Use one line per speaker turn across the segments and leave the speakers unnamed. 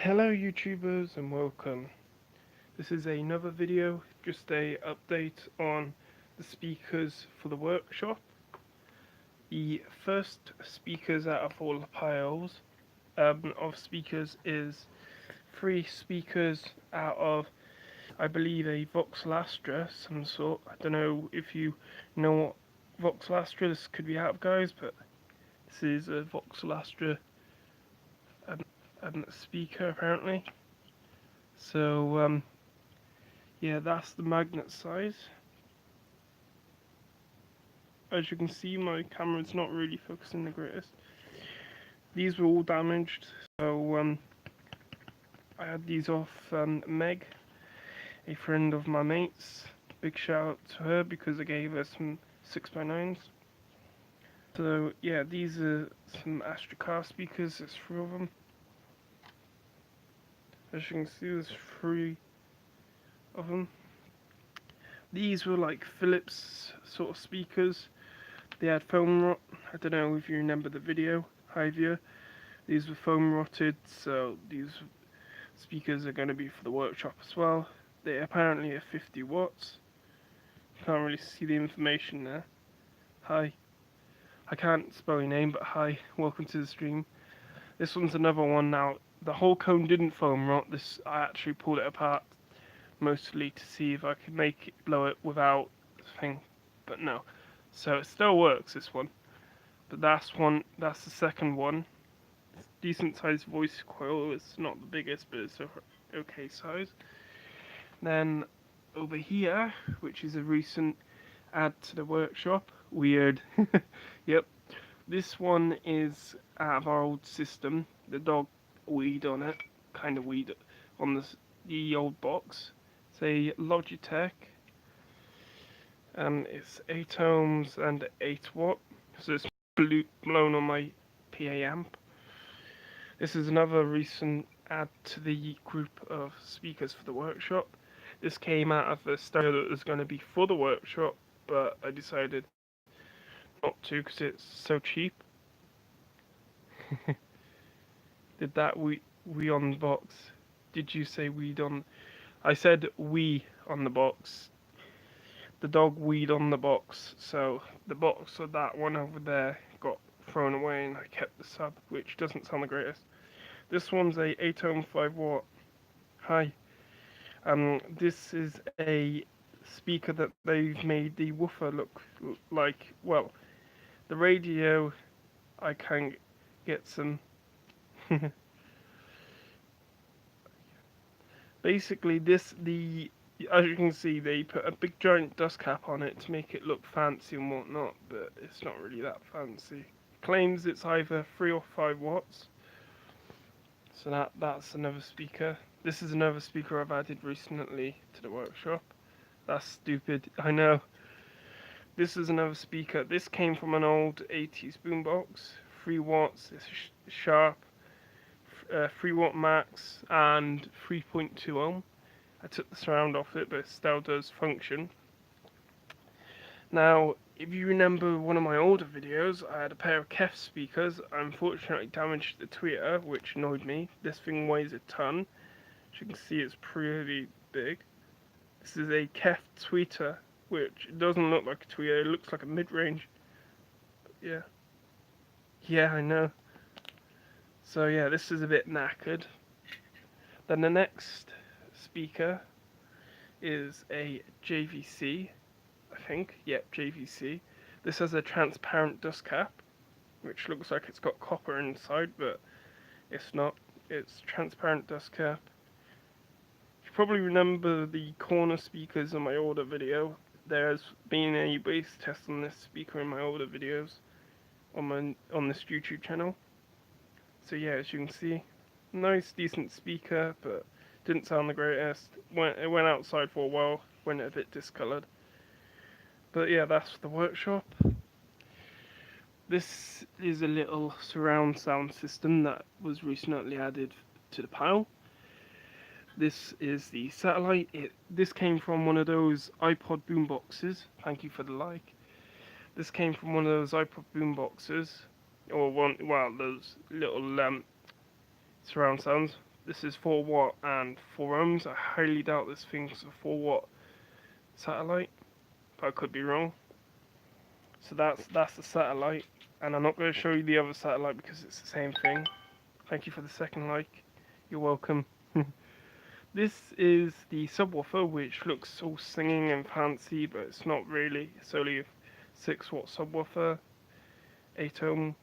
Hello YouTubers and welcome. This is another video, just a update on the speakers for the workshop. The first speakers out of all the piles of speakers is 3 speakers out of, I believe, a Voxel Astra some sort. I don't know if you know what Voxel Astra this could be out of, guys, but this is a Voxel Astra speaker apparently. So yeah, that's the magnet size. As you can see, my camera's not really focusing the greatest. These were all damaged, so I had these off Meg, a friend of my mate's. Big shout out to her because I gave her some 6x9s. So yeah, these are some Astra car speakers. There's 3 of them. As you can see, there's 3 of them. These were like Philips sort of speakers. They had foam rot. I don't know if you remember the video, hi viewer. These were foam rotted, so these speakers are going to be for the workshop as well. They apparently are 50 watts. Can't really see the information there. Hi. I can't spell your name, but hi. Welcome to the stream. This one's another one now. The whole cone didn't foam rot. This I actually pulled it apart mostly to see if I could make it blow it without the thing, but no. So it still works, this one. But that's the second one. It's decent sized voice coil. It's not the biggest, but it's okay size. Then over here, which is a recent add to the workshop. Weird. Yep. This one is out of our old system. The dog weed on it. Kind of weed on the old box. It's a Logitech. It's 8 ohms and 8 watt. So it's blown on my PA amp. This is another recent add to the group of speakers for the workshop. This came out of a stereo that was going to be for the workshop, but I decided not to because it's so cheap. Did that we on the box? Did you say weed on? I said we on the box. The dog weed on the box, so the box of that one over there got thrown away and I kept the sub, which doesn't sound the greatest. This one's a 8 ohm 5 watt. Hi. This is a speaker that they've made the woofer look like. Well, the radio, I can get some. Basically, as you can see, they put a big giant dust cap on it to make it look fancy and whatnot, but it's not really that fancy. It claims it's either 3 or 5 watts. So that's another speaker. This is another speaker I've added recently to the workshop. That's stupid, I know. This is another speaker. This came from an old 80s boombox. 3 watts, it's sharp. 3 watt max and 3.2 ohm. I took the surround off it, but it still does function. Now, if you remember one of my older videos, I had a pair of KEF speakers. I unfortunately damaged the tweeter, which annoyed me. This thing weighs a ton. As you can see, it's pretty big. This is a KEF tweeter, which doesn't look like a tweeter. It looks like a mid-range. Yeah. Yeah, I know. So yeah, this is a bit knackered. Then the next speaker is a JVC, I think. Yep, JVC. This has a transparent dust cap, which looks like it's got copper inside, but it's not. It's transparent dust cap. You probably remember the corner speakers in my older video. There's been a bass test on this speaker in my older videos on this YouTube channel. So yeah, as you can see, nice decent speaker, but didn't sound the greatest. It went outside for a while, went a bit discoloured. But yeah, that's the workshop. This is a little surround sound system that was recently added to the pile. This is the satellite. This came from one of those iPod boomboxes. Thank you for the like. This came from one of those iPod boomboxes, or those little surround sounds. This is 4 watt and 4 ohms. I highly doubt this thing's a 4 watt satellite, but I could be wrong. So that's the satellite, and I'm not going to show you the other satellite because it's the same thing. Thank you for the second like. You're welcome. This is the subwoofer, which looks all singing and fancy, but it's not really. It's only a 6 watt subwoofer, 8 ohm.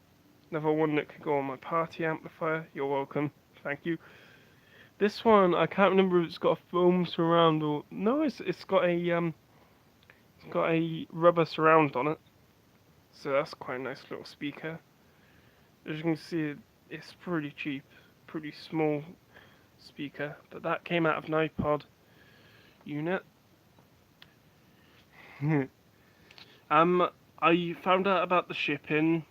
Another one that could go on my party amplifier. You're welcome. Thank you. This one, I can't remember if it's got a foam surround or no. It's got a rubber surround on it. So that's quite a nice little speaker. As you can see, it's pretty cheap, pretty small speaker, but that came out of an iPod unit. I found out about the shipping.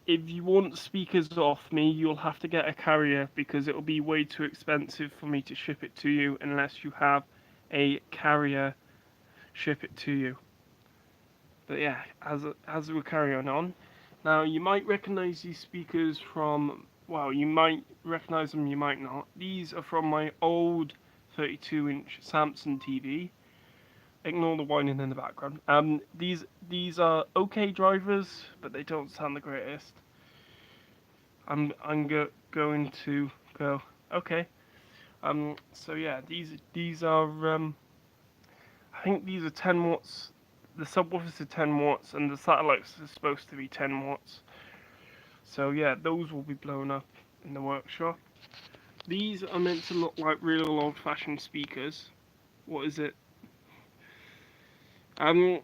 If you want speakers off me, you'll have to get a carrier because it'll be way too expensive for me to ship it to you unless you have a carrier ship it to you. But yeah, as we're carrying on, now you might recognize these speakers from, well, you might recognize them, you might not. These are from my old 32-inch Samsung TV. Ignore the whining in the background. These are okay drivers, but they don't sound the greatest. I'm going to go okay. So yeah, these are I think these are 10 watts. The subwoofers are 10 watts, and the satellites are supposed to be 10 watts. So yeah, those will be blown up in the workshop. These are meant to look like real old-fashioned speakers. What is it? A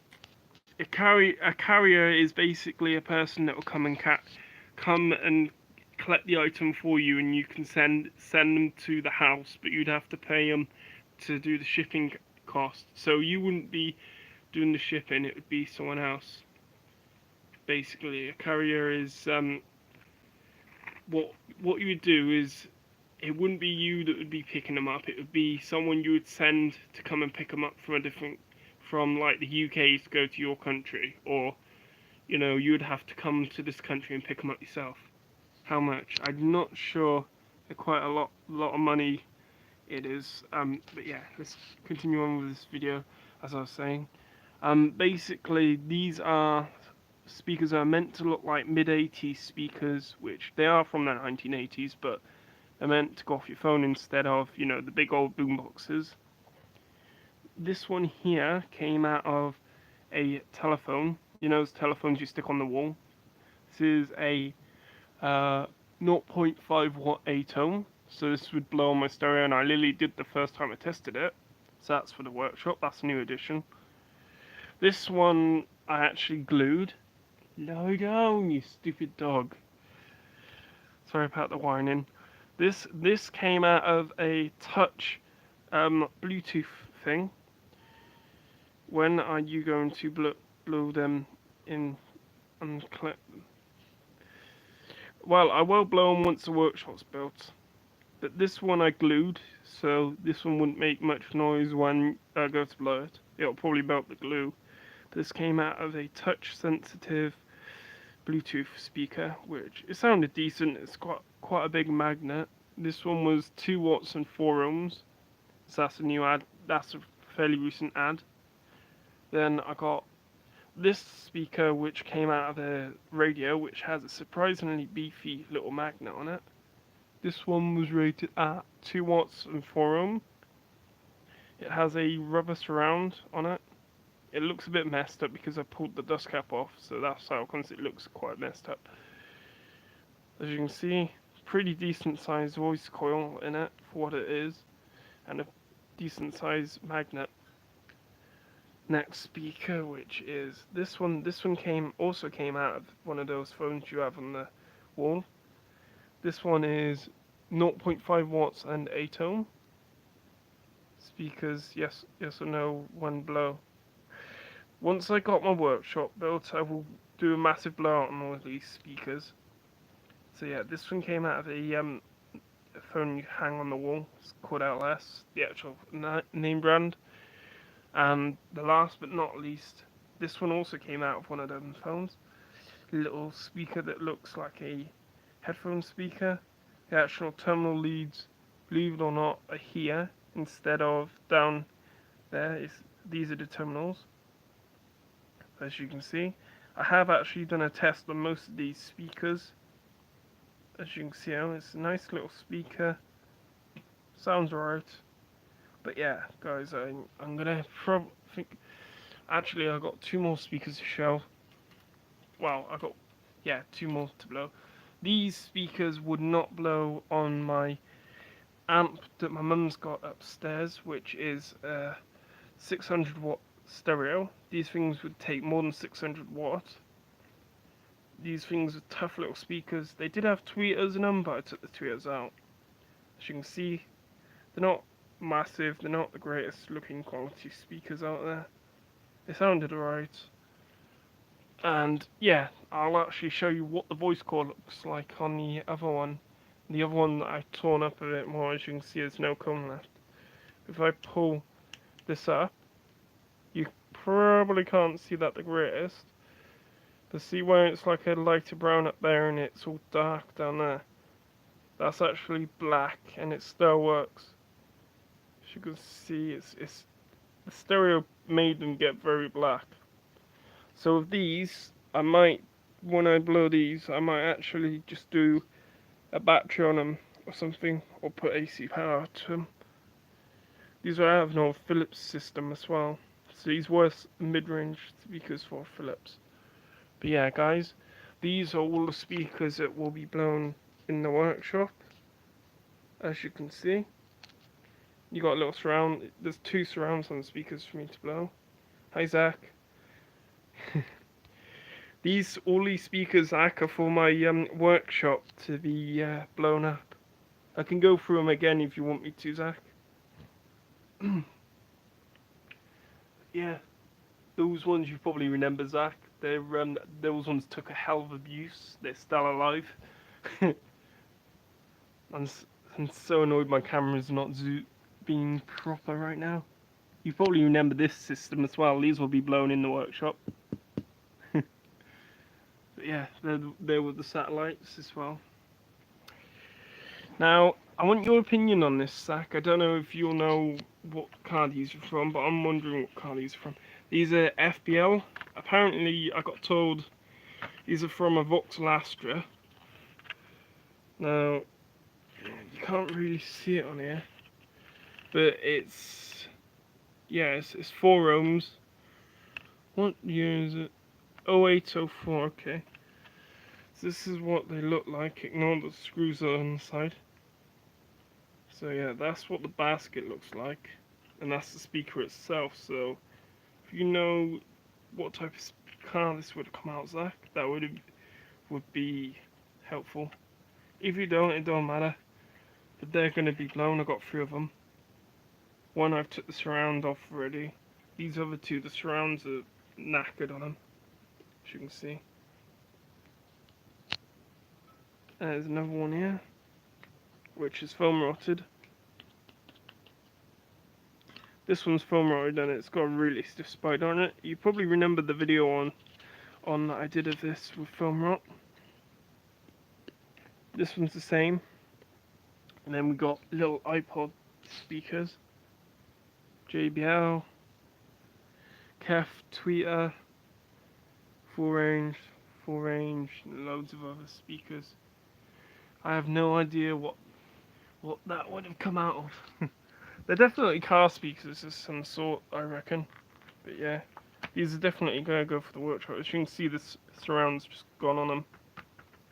carrier is basically a person that will come and collect the item for you, and you can send them to the house, but you'd have to pay them to do the shipping cost. So you wouldn't be doing the shipping; it would be someone else. Basically, a carrier is what you would do is it wouldn't be you that would be picking them up. It would be someone you would send to come and pick them up from like the UK to go to your country, or you know, you would have to come to this country and pick them up yourself. How much? I'm not sure. They're quite a lot of money. It is. But yeah, let's continue on with this video. As I was saying, basically these are speakers that are meant to look like mid-80s speakers, which they are from the 1980s, but they're meant to go off your phone instead of, you know, the big old boom boxes. This one here came out of a telephone. You know those telephones you stick on the wall? This is a 0.5 watt 8 ohm. So this would blow on my stereo, and I literally did the first time I tested it. So that's for the workshop. That's a new edition. This one I actually glued. Lie down, you stupid dog. Sorry about the whining. This came out of a touch Bluetooth thing. When are you going to blow them in and collect them? Well, I will blow them once the workshop's built. But this one I glued, so this one wouldn't make much noise when I go to blow it. It'll probably melt the glue. This came out of a touch-sensitive Bluetooth speaker, which it sounded decent. It's quite a big magnet. This one was 2 watts and 4 ohms. So that's a new ad. That's a fairly recent ad. Then I got this speaker, which came out of a radio, which has a surprisingly beefy little magnet on it. This one was rated at 2 watts and 4 ohm. It has a rubber surround on it. It looks a bit messed up because I pulled the dust cap off, so that's how it looks quite messed up. As you can see, pretty decent sized voice coil in it for what it is, and a decent sized magnet. Next speaker, which is this one. This one also came out of one of those phones you have on the wall. This one is 0.5 watts and 8 ohm. Speakers, yes or no, one blow. Once I got my workshop built, I will do a massive blowout on all of these speakers. So yeah, this one came out of a phone you hang on the wall. It's called LS, the actual name brand. And the last but not least, this one also came out of one of them phones. A little speaker that looks like a headphone speaker. The actual terminal leads, believe it or not, are here instead of down there. These are the terminals, as you can see. I have actually done a test on most of these speakers. As you can see, it's a nice little speaker. Sounds alright. But yeah, guys, I'm gonna think. Actually, I got 2 more speakers to show. Well, I got 2 more to blow. These speakers would not blow on my amp that my mum's got upstairs, which is a 600 watt stereo. These things would take more than 600 watts. These things are tough little speakers. They did have tweeters in them, but I took the tweeters out. As you can see, they're not massive, they're not the greatest looking quality speakers out there. They sounded alright. And yeah, I'll actually show you what the voice core looks like on the other one. The other one that I've torn up a bit more, as you can see, there's no cone left. If I pull this up, you probably can't see that the greatest. But see where it's like a lighter brown up there and it's all dark down there? That's actually black and it still works. As you can see, it's the stereo made them get very black. So with these, I might, when I blow these, I might actually just do a battery on them or something, or put AC power to them. These are out of an Philips system as well. So these were mid-range speakers for Philips. But yeah, guys, these are all the speakers that will be blown in the workshop. As you can see, you got a little surround. There's 2 surrounds on the speakers for me to blow. Hi, Zach. All these speakers, Zach, are for my workshop to be blown up. I can go through them again if you want me to, Zach. Yeah, those ones you probably remember, Zach. Those ones took a hell of abuse. They're still alive. I'm so annoyed my camera's not being proper right now. You probably remember this system as well. These will be blown in the workshop. But yeah, there were the satellites as well. Now, I want your opinion on this, Zach. I don't know if you'll know what car these are from, but I'm wondering what car these are from. These are FBL. Apparently, I got told these are from a Vauxhall Astra. Now, you can't really see it on here, but it's 4 ohms. What year is it? 0804. Okay. So this is what they look like. Ignore the screws on the side. So yeah, that's what the basket looks like, and that's the speaker itself. So if you know what type of car this would have come out, Zach, that would be helpful. If you don't, it don't matter. But they're going to be blown. I got 3 of them. One I've took the surround off already. These other 2, the surrounds are knackered on them, as you can see. There's another one here, which is foam rotted. This one's foam rotted and it's got a really stiff spider on it. You probably remember the video on that I did of this with foam rot. This one's the same. And then we got little iPod speakers. JBL, Kef, Tweeter, full range, loads of other speakers. I have no idea what that would have come out of. They're definitely car speakers of some sort, I reckon. But yeah, these are definitely going to go for the workshop. As you can see, the surround's just gone on them.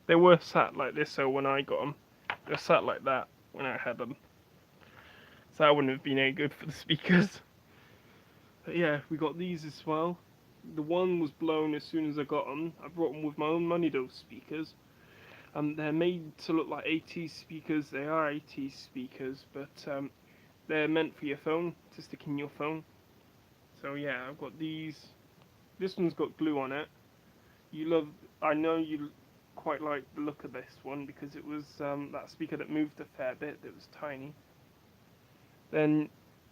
They were sat like this, so when I got them, they were sat like that when I had them. So that wouldn't have been any good for the speakers. But yeah, we got these as well. The one was blown as soon as I got them. I brought them with my own money, those speakers. They're made to look like AT speakers. They are AT speakers, but they're meant for your phone, to stick in your phone. So yeah, I've got these. This one's got glue on it. I know you quite like the look of this one because it was that speaker that moved a fair bit, that was tiny. Then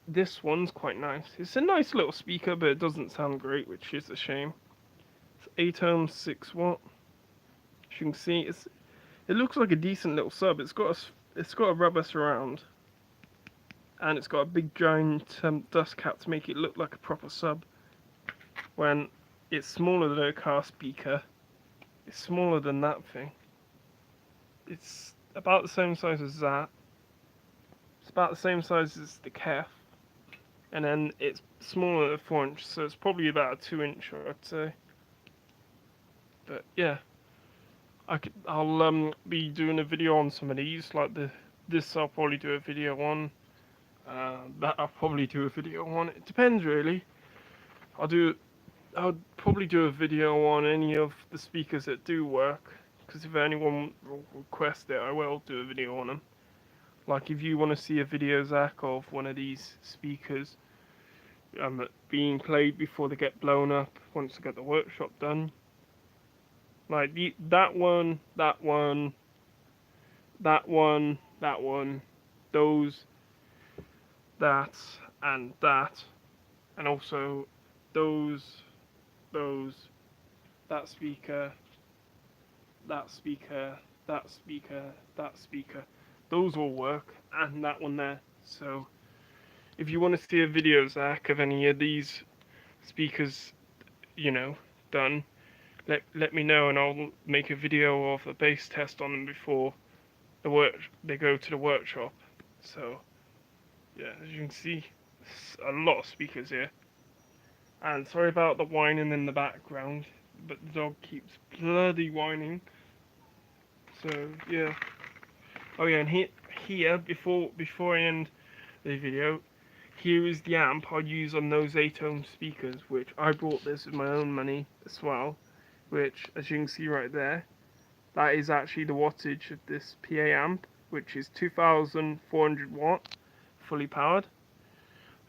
this one's quite nice. It's a nice little speaker, but it doesn't sound great, which is a shame. It's 8 ohms, 6 watt. As you can see, it looks like a decent little sub. It's got a it's got a rubber surround, and it's got a big giant dust cap to make it look like a proper sub, when it's smaller than a car speaker. It's smaller than that thing. It's about the same size as that. It's about the same size as the Kef, and then it's smaller than a 4-inch, so it's probably about a 2-inch, I'd say. But yeah, I'll be doing a video on some of these, like this I'll probably do a video on. That I'll probably do a video on. It depends really. I'll probably do a video on any of the speakers that do work, because if anyone will request it, I will do a video on them. Like if you want to see a video, Zach, of one of these speakers being played before they get blown up once I get the workshop done. Like that one, those, that, and also those, that speaker, that speaker, that speaker, that speaker. Those all work, and that one there. So if you want to see a video, Zach, of any of these speakers, done, let me know, and I'll make a video of a bass test on them before they go to the workshop. So yeah, as you can see, a lot of speakers here. And sorry about the whining in the background, but the dog keeps bloody whining. So yeah. Oh yeah, and here before I end the video, here is the amp I use on those 8-ohm speakers, which I bought this with my own money as well. Which, as you can see right there, that is actually the wattage of this PA amp, which is 2,400 watt, fully powered.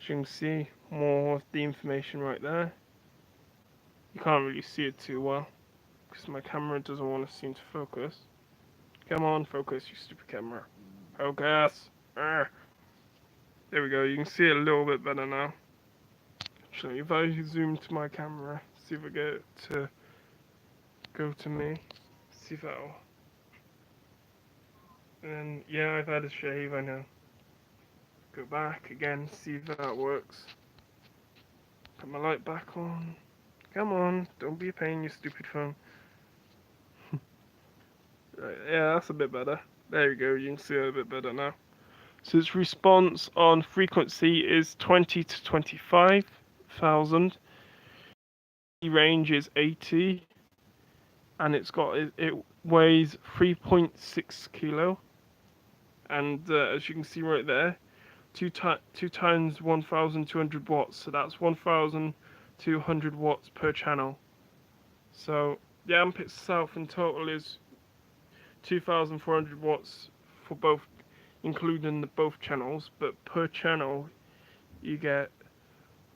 As you can see, more of the information right there. You can't really see it too well, because my camera doesn't want to seem to focus. Come on, focus, you stupid camera. Focus! Arrgh. There we go, you can see it a little bit better now. Actually, if I zoom to my camera, see if I get it to go to me, see if that'll... And then, yeah, I've had a shave, I know. Go back again, see if that works. Put my light back on. Come on, don't be a pain, you stupid phone. Right, yeah, that's a bit better. There you go, you can see it a bit better now. So its response on frequency is 20 to 25,000. The range is 80. And it weighs 3.6 kilo. And as you can see right there, two times 1,200 watts. So that's 1,200 watts per channel. So the amp itself in total is 2,400 watts for both, including both channels. But per channel, you get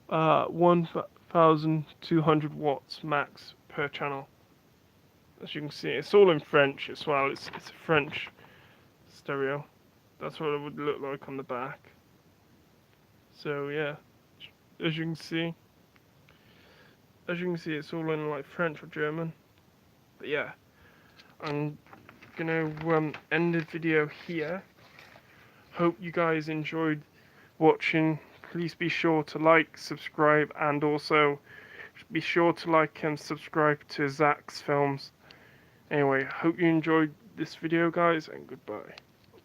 1,200 watts max per channel. As you can see, it's all in French as well. It's a French stereo. That's what it would look like on the back. So yeah, as you can see, it's all in like French or German. But yeah, I'm gonna end the video here. Hope you guys enjoyed watching. Please be sure to like, subscribe, and also be sure to like and subscribe to Zach's Films. Anyway, hope you enjoyed this video, guys, and goodbye.